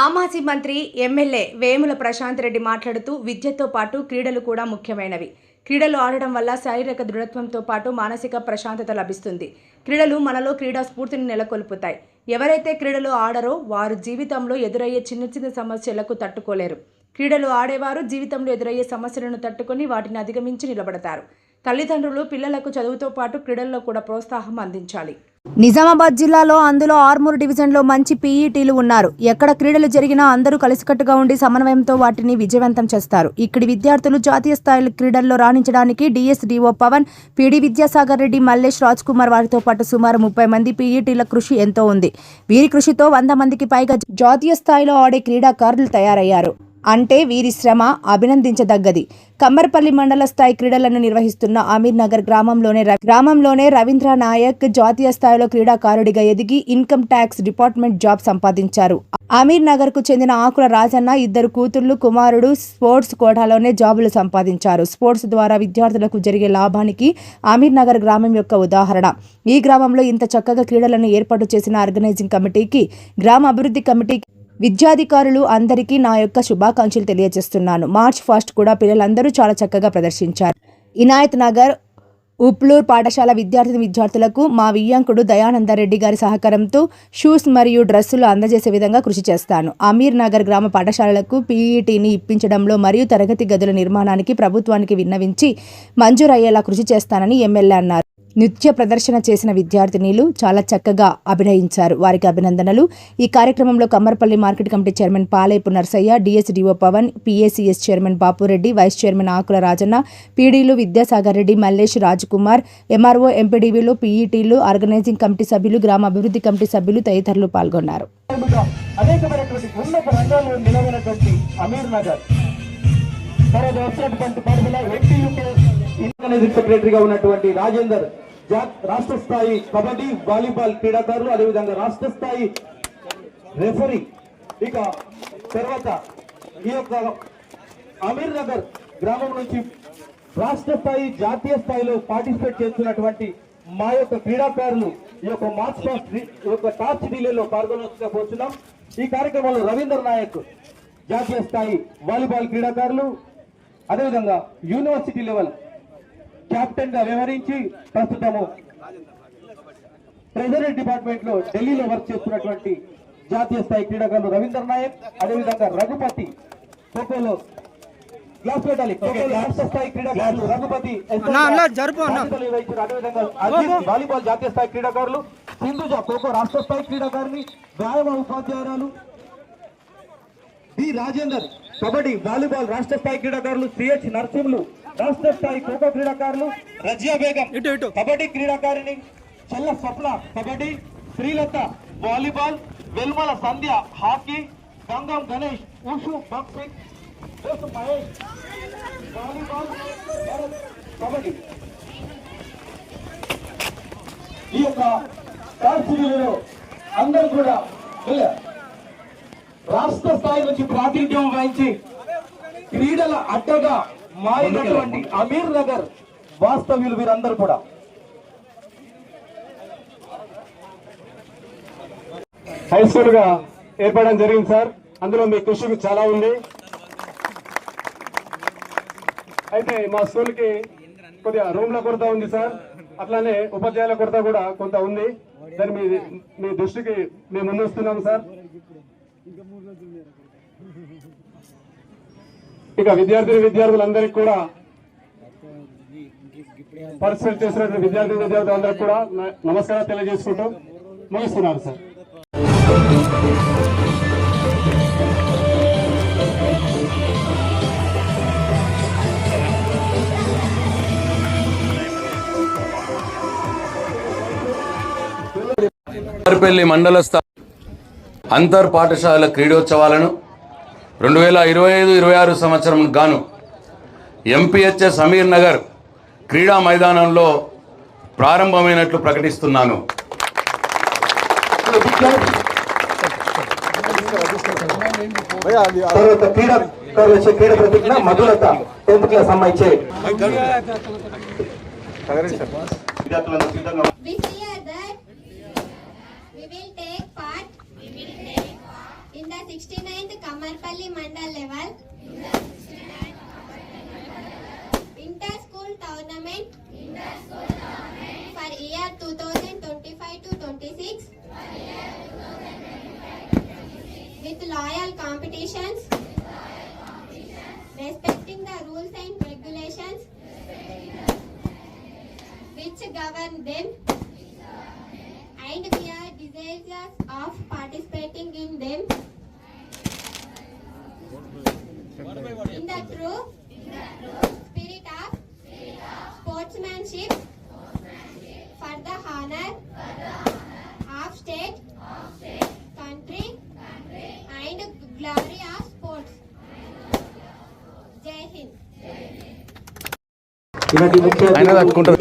ఆమాజీ మంత్రి ఎమ్మెల్యే వేముల ప్రశాంత్ రెడ్డి మాట్లాడుతూ విద్యతో పాటు క్రీడలు కూడా ముఖ్యమైనవి. క్రీడలు ఆడడం వల్ల శారీరక దృఢత్వంతో పాటు మానసిక ప్రశాంతత లభిస్తుంది. క్రీడలు మనలో క్రీడా స్ఫూర్తిని నెలకొల్పుతాయి. ఎవరైతే క్రీడలు ఆడరో వారు జీవితంలో ఎదురయ్యే చిన్న చిన్న సమస్యలకు తట్టుకోలేరు. క్రీడలు ఆడేవారు జీవితంలో ఎదురయ్యే సమస్యలను తట్టుకొని వాటిని అధిగమించి నిలబడతారు. తల్లిదండ్రులు పిల్లలకు చదువుతో పాటు క్రీడల్లో కూడా ప్రోత్సాహం అందించాలి. నిజామాబాద్ జిల్లాలో అందులో ఆర్మూర్ డివిజన్లో మంచి పీఈటీలు ఉన్నారు. ఎక్కడ క్రీడలు జరిగినా అందరూ కలిసికట్టుగా ఉండి సమన్వయంతో వాటిని విజయవంతం చేస్తారు. ఇక్కడి విద్యార్థులు జాతీయ స్థాయి క్రీడల్లో రాణించడానికి డిఎస్డిఓ పవన్, పీడీ విద్యాసాగర్ రెడ్డి, మల్లేష్, రాజ్ కుమార్ వారితో పాటు సుమారు 30 మంది పీఈటీల కృషి ఎంతో ఉంది. వీరి కృషితో 100 మందికి పైగా జాతీయ స్థాయిలో ఆడే క్రీడాకారులు తయారయ్యారు. అంటే వీరి శ్రమ అభినందించదగ్గది. కమ్మర్పల్లి మండల స్థాయి క్రీడలను నిర్వహిస్తున్న అమీర్ నగర్ గ్రామంలోనే రవీంద్ర నాయక్ జాతీయ స్థాయిలో క్రీడాకారుడిగా ఎదిగి ఇన్కమ్ ట్యాక్స్ డిపార్ట్మెంట్ జాబ్ సంపాదించారు. అమీర్ నగర్ కు చెందిన ఆకుల రాజన్న 2 కూతుళ్లు, కుమారుడు స్పోర్ట్స్ కోటాలోనే జాబులు సంపాదించారు. స్పోర్ట్స్ ద్వారా విద్యార్థులకు జరిగే లాభానికి అమీర్ నగర్ గ్రామం యొక్క ఉదాహరణ. ఈ గ్రామంలో ఇంత చక్కగా క్రీడలను ఏర్పాటు చేసిన ఆర్గనైజింగ్ కమిటీకి, గ్రామ అభివృద్ధి కమిటీకి, విద్యాధికారులు అందరికీ నా యొక్క శుభాకాంక్షలు తెలియజేస్తున్నాను. మార్చ్ 1 కూడా పిల్లలందరూ చాలా చక్కగా ప్రదర్శించారు. ఇనాయత్ నగర్ ఉప్లూర్ పాఠశాల విద్యార్థులకు మా వియ్యంకుడు దయానందరెడ్డి గారి సహకారంతో షూస్ మరియు డ్రెస్సులు అందజేసే విధంగా కృషి చేస్తాను. అమీర్ నగర్ గ్రామ పాఠశాలలకు పీఈటీని ఇప్పించడంలో మరియు తరగతి గదుల నిర్మాణానికి ప్రభుత్వానికి విన్నవించి మంజూరయ్యేలా కృషి చేస్తానని ఎమ్మెల్యే అన్నారు. నృత్య ప్రదర్శన చేసిన విద్యార్థినీలు చాలా చక్కగా అభినయించారు. వారికి అభినందనలు. ఈ కార్యక్రమంలో Kammarpally market committee chairman Palepu Narsaiah, DSDO Pavan, PACS chairman Bapureddy, vice chairman Akula Rajanna, పీడీలు విద్యాసాగర్ రెడ్డి, మల్లేష్, రాజ్ కుమార్, ఎంఆర్ఓ, ఎంపీడీవీలు, పీఈటీలు, ఆర్గనైజింగ్ కమిటీ సభ్యులు, గ్రామ అభివృద్ధి కమిటీ సభ్యులు తదితరులు పాల్గొన్నారు. సెక్రటరీగా ఉన్నటువంటి రాజేందర్, రాష్ట్ర స్థాయి కబడ్డీ, వాలీబాల్ క్రీడాకారులు, అదేవిధంగా రాష్ట్ర స్థాయి రెఫరీ. ఇక తర్వాత ఈ యొక్క అమీర్ నగర్ గ్రామం నుంచి రాష్ట్ర స్థాయి, జాతీయ స్థాయిలో పార్టిసిపేట్ చేస్తున్నటువంటి మా యొక్క క్రీడాకారులు ఈ యొక్క మార్చ్ పాస్ట్ యొక్క టార్చ్ రిలేలో పాల్గొనవచ్చున్నాం. ఈ కార్యక్రమంలో రవీంద్ర నాయక్ జాతీయ స్థాయి వాలీబాల్ క్రీడాకారులు, అదేవిధంగా యూనివర్సిటీ లెవెల్ కెప్టెన్ గా వ్యవహరించి ప్రస్తుతము ట్రెజరీ డిపార్ట్మెంట్ లో ఢిల్లీలో వర్క్ చేస్తున్నటువంటి జాతీయ స్థాయి క్రీడాకారులు రవీంద్ర నాయక్, అదేవిధంగా రఘుపతి ఖోఖోలో గ్లాస్ పెట్టాలి, రాష్ట్ర స్థాయి క్రీడాకారులు రఘుపతి, అదేవిధంగా అజిత్ వాలీబాల్ జాతీయ స్థాయి క్రీడాకారులు, సింధుజ ఖోఖో రాష్ట్ర స్థాయి క్రీడాకారిణి, వ్యాయామ ఉపాధ్యాయురాలు డి రాజేందర్ కబడ్డీ వాలీబాల్ రాష్ట్ర స్థాయి క్రీడాకారులు, సిహెచ్ నరసింహులు రాష్ట్ర స్థాయి ఖోఖో క్రీడాకారులు, రజియా బేగం కబడ్డీ క్రీడాకారిణి, Challa Swapna kabaddi, Srilatha volleyball, Velmala Sandhya hockey, Gangam Ganesh wushu boxing, Mahesh volleyball, kabaddi. ఈ యొక్క టార్చీలో అందరూ కూడా రాష్ట్ర స్థాయి నుంచి ప్రాతినిధ్యం వహించి క్రీడల అడ్డగా మారినటువంటి అమీర్ నగర్ వాస్తవ్యులు వీరందరూ కూడా హై స్కూల్ గా ఏర్పడడం జరిగింది సార్. అందులో మీ కృషి చాలా ఉంది. అయితే మా స్కూల్ కి కొద్దిగా రూమ్ల కొరత ఉంది సార్, అట్లానే ఉపాధ్యాయుల కొరత కూడా కొంత ఉంది. దాన్ని మీ దృష్టికి మేము ముందుస్తున్నాం సార్. ఇక విద్యార్థులందరికీ కూడా పార్టిసిపేట్ చేసినటువంటి విద్యార్థులందరికీ కూడా నమస్కారం తెలియజేసుకుంటూ ముగిస్తున్నారు సార్. కమ్మర్పల్లి మండల స్థాయి అంతర్ పాఠశాల క్రీడోత్సవాలను 2025-26 సంవత్సరం గాను ఎంపీహెచ్ఎస్ అమీర్ నగర్ క్రీడా మైదానంలో ప్రారంభమైనట్లు ప్రకటిస్తున్నాను. మధులత 10th క్లాస్ అమ్మాయి We will take part in the 69th Kamarpalli Mandal level inter-school tournament for year 2025 to 26 with loyal competitions, respecting the rules and regulations which govern them, and we are desirous of participating in them in the true spirit of sportsmanship for the honor of state, country and glory of sports. Jai Hind. ఈనాటి ముఖ్య ఆయన తట్టుకుంటారు